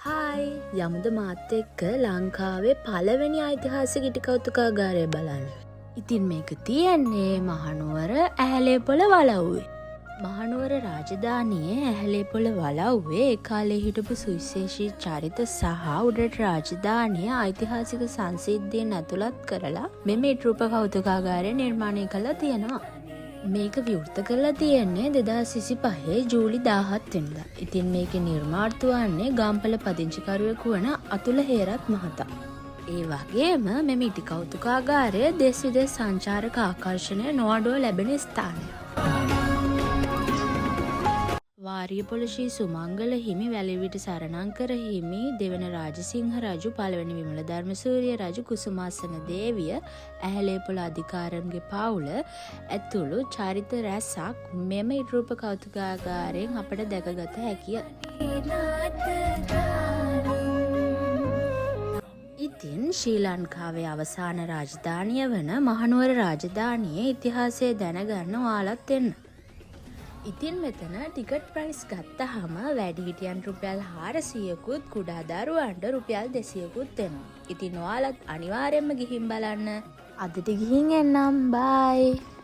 Hi යමුද මාත් එක්ක ලංකාවේ පළවෙනි ඓතිහාසික ඉටිකෞතුකාගාරය බලන්න. ඉතින් මේක තියෙන්නේ මහනුවර ඇහැලේපොළ වලව්වේ. මහනුවර රාජධානියේ ඇහැලේපොළ වලව්වේ ඒ කාලේ හිටපු සුවිශේෂී චරිත සහ උඩරට රාජධානිය ඓතිහාසික සංසිද්ධීන් ඇතුළත් කරලා මෙම ඉටිකෞතුකාගාරය නිර්මාණය කළා තියෙනවා. මේක විවෘත කරලා තියෙන්නේ 2025 ජූලි 17 වෙනිදා. ඉතින් මේකේ නිර්මාර්තු වන්නේ ගම්පල පදිංචිකරුවෙකු වන අතුල හේරත් මහතා. ඒ වගේම මෙම ඉටිකෞතුකාගාරය දෙස් විදෙස් සංචාරක ආකර්ෂණය නොඅඩුව ලැබෙන ස්ථානයක්. වාරියපොළ ශ්‍රී සුමංගල හිමි, වැලිවිට සරණංකර හිමි, දෙවන රාජසිංහ රජු, පළවෙනි විමල ධර්මසූරිය රජු, කුසුමාසන දේවිය, ඇහැලේපොළ අධිකාරම්ගේ පවුල ඇතුළු චරිත රැසක් මෙම ඉටිකෞතුකාගාරයෙන් අපට දැකගත හැකිය. ඉතින් ශ්‍රී ලංකාවේ අවසාන රාජධානිය වන මහනුවර රාජධානියේ ඉතිහාසය දැනගන්න ඔයාලත් එන්න. ඉතින් මෙතන ටිකට් ප්‍රයිස් ගත්තහම වැඩිහිටියන් රුපියල් 400කුත්, කුඩා දරුවන්ට රුපියල් 200කුත් දෙනවා. ඉතින් ඔයාලත් අනිවාර්යයෙන්ම ගිහින් බලන්න. අදට ගිහින් එන්නම්. බයි.